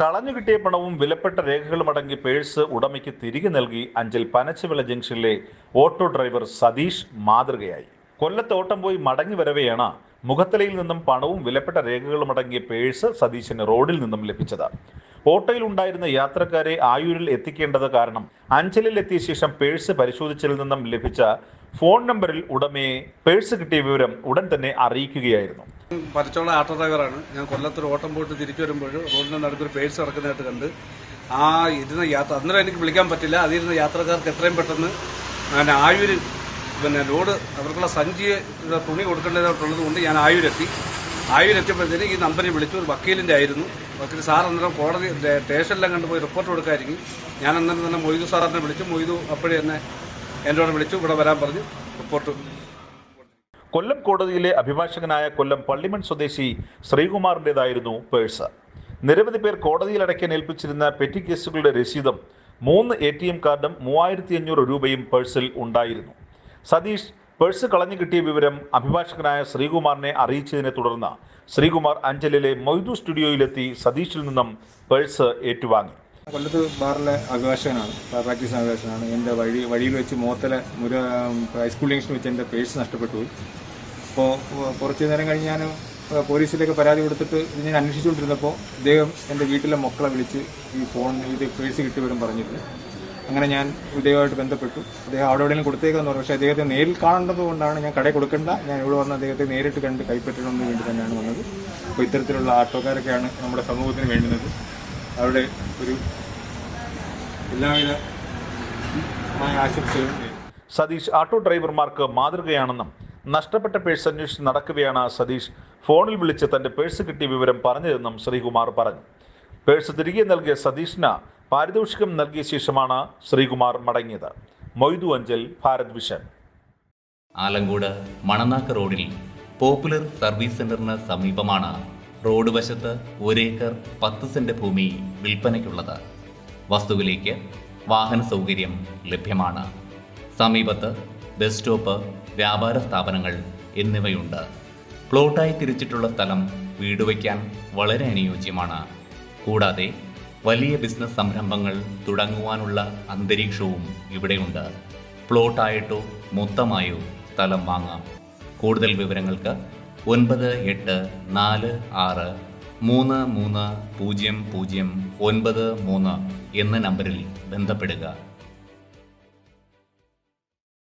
കളഞ്ഞുകിട്ടിയ പണവും വിലപ്പെട്ട രേഖകളും അടങ്ങിയ പേഴ്സ് ഉടമയ്ക്ക് തിരികെ നൽകി അഞ്ചൽ പനച്ചവിള ജംഗ്ഷനിലെ ഓട്ടോ ഡ്രൈവർ സതീഷ് മാതൃകയായി. കൊല്ലത്ത് ഓട്ടം പോയി മടങ്ങി വരവെയാണ് മുഖത്തലയിൽ നിന്നും പണവും വിലപ്പെട്ട രേഖകളും അടങ്ങിയ പേഴ്സ് സതീശിന് റോഡിൽ നിന്നും ലഭിച്ചത്. ഓട്ടോയിൽ ഉണ്ടായിരുന്ന യാത്രക്കാരെ ആയൂരിൽ എത്തിക്കേണ്ടത് കാരണം അഞ്ചലിൽ എത്തിയ ശേഷം പേഴ്സ് പരിശോധിച്ചതിൽ നിന്നും ലഭിച്ച ഫോൺ നമ്പറിൽ ഉടമയെ പേഴ്സ് കിട്ടിയ വിവരം ഉടൻ തന്നെ അറിയിക്കുകയായിരുന്നു. പരച്ചോള ഓട്ടോ ഡ്രൈവറാണ്. ഞാൻ കൊല്ലത്തൊരു ഓട്ടം പോയിട്ട് തിരിച്ചു വരുമ്പോൾ റോഡിൻ്റെ നടുക്കൊരു പേഴ്സ് കിടക്കുന്നതായിട്ട് കണ്ട് ആ ഇരുന്ന യാത്ര അന്നേരം എനിക്ക് വിളിക്കാൻ പറ്റില്ല. അതിരുന്ന യാത്രക്കാർക്ക് എത്രയും പെട്ടെന്ന് ആയൂര് ലോഡ് അവർക്കുള്ള സഞ്ചി തുണി കൊടുക്കേണ്ടതായിട്ടുള്ളത് കൊണ്ട് ഞാൻ ആയൂരെത്തിയപ്പോഴത്തേന് ഈ നമ്പറിൽ വിളിച്ചു. ഒരു വക്കീലിൻ്റെ ആയിരുന്നു. വക്കീൽ സാർ അന്നേരം കോടതി സ്റ്റേഷനിലെല്ലാം കണ്ടുപോയി റിപ്പോർട്ട് കൊടുക്കാതിരിക്കും. ഞാൻ അന്നേരം തന്നെ മൊയ്തു സാറിനെ വിളിച്ചു. മൊയ്തു അപ്പോഴേ തന്നെ എന്നോട് വിളിച്ചു, ഇവിടെ വരാൻ പറഞ്ഞു. റിപ്പോർട്ട് കൊല്ലം കോടതിയിലെ അഭിഭാഷകനായ കൊല്ലം പള്ളിമൺ സ്വദേശി ശ്രീകുമാറിൻ്റെതായിരുന്നു പേഴ്സ്. നിരവധി പേർ കോടതിയിൽ അടയ്ക്കാൻ ഏൽപ്പിച്ചിരുന്ന പെറ്റി കേസുകളുടെ രസീതും 3 ATM കാർഡും 3500 രൂപയും പേഴ്സിൽ ഉണ്ടായിരുന്നു. സതീഷ് പേഴ്സ് കളഞ്ഞു കിട്ടിയ വിവരം അഭിഭാഷകനായ ശ്രീകുമാറിനെ അറിയിച്ചതിനെ തുടർന്ന് ശ്രീകുമാർ അഞ്ചലിലെ മൊയ്തു സ്റ്റുഡിയോയിലെത്തി സതീഷിൽ നിന്നും പേഴ്സ് ഏറ്റുവാങ്ങി. കൊല്ലത്ത് ബാറിലെ അഭിഭാഷകനാണ്, പ്രാക്ടീസ് അഭിഭാഷകനാണ്. എൻ്റെ വഴിയിൽ വെച്ച് മോത്തല ഹൈസ്കൂൾ ജംഗ്ഷനിൽ വെച്ച് എൻ്റെ പേഴ്സ് നഷ്ടപ്പെട്ടു പോയി. അപ്പോൾ കുറച്ച് നേരം കഴിഞ്ഞ് ഞാൻ പോലീസിലേക്ക് പരാതി കൊടുത്തിട്ട് ഇത് ഞാൻ അന്വേഷിച്ചുകൊണ്ടിരുന്നപ്പോൾ ഇദ്ദേഹം എൻ്റെ വീട്ടിലെ മക്കളെ വിളിച്ച് ഇത് പേഴ്സ് കിട്ടിയവരും പറഞ്ഞിരുന്നു. അങ്ങനെ ഞാൻ ഇദ്ദേഹമായിട്ട് ബന്ധപ്പെട്ടു. അദ്ദേഹം അവിടെ എവിടെയെങ്കിലും കൊടുത്തേക്കാന്ന് പറഞ്ഞു. പക്ഷേ അദ്ദേഹത്തെ നേരിൽ കാണേണ്ടത് കൊണ്ടാണ് ഞാൻ കടയിൽ കൊടുക്കേണ്ട, ഞാൻ ഇവിടെ വന്ന് അദ്ദേഹത്തെ നേരിട്ട് കണ്ട് കൈപ്പറ്റണമെന്ന് വേണ്ടി തന്നെയാണ് വന്നത്. അപ്പോൾ ഇത്തരത്തിലുള്ള ആട്ടോക്കാരൊക്കെയാണ് നമ്മുടെ സമൂഹത്തിന് വേണ്ടുന്നത്. അവരുടെ ഒരു എല്ലാവിധ ആശംസകളും. സതീഷ് ഓട്ടോ ഡ്രൈവർമാർക്ക് മാതൃകയാണെന്നും നഷ്ടപ്പെട്ട പേഴ്സ് അന്വേഷിച്ച് നടക്കുകയാണ് സതീഷ് ഫോണിൽ വിളിച്ച് തന്റെ പേഴ്സ് കിട്ടിയ വിവരം പറഞ്ഞതെന്നും ശ്രീകുമാർ പറഞ്ഞു. പേഴ്സ് തിരികെ നൽകിയ സതീഷിന് പാരിതോഷികം നൽകിയ ശേഷമാണ് ശ്രീകുമാർ മടങ്ങിയത്. മൊയ്തു, അഞ്ചൽ, ഭാരത് വിഷൻ. ആലങ്കോട് മണനാക്ക് റോഡിൽ പോപ്പുലർ സർവീസ് സെന്ററിന് സമീപമാണ് റോഡ് വശത്ത് 1 ഏക്കർ 10 സെന്റ് ഭൂമി വിൽപ്പനയ്ക്കുള്ളത്. വസ്തുവിലേക്ക് വാഹന സൗകര്യം ലഭ്യമാണ്. സമീപത്ത് ബസ് സ്റ്റോപ്പ്, വ്യാപാര സ്ഥാപനങ്ങൾ എന്നിവയുണ്ട്. പ്ലോട്ടായി തിരിച്ചിട്ടുള്ള സ്ഥലം വീട് വയ്ക്കാൻ വളരെ അനുയോജ്യമാണ്. കൂടാതെ വലിയ ബിസിനസ് സംരംഭങ്ങൾ തുടങ്ങുവാനുള്ള അന്തരീക്ഷവും ഇവിടെയുണ്ട്. പ്ലോട്ടായിട്ടോ മൊത്തമായോ സ്ഥലം വാങ്ങാം. കൂടുതൽ വിവരങ്ങൾക്ക് 9846330093 എന്ന നമ്പറിൽ ബന്ധപ്പെടുക.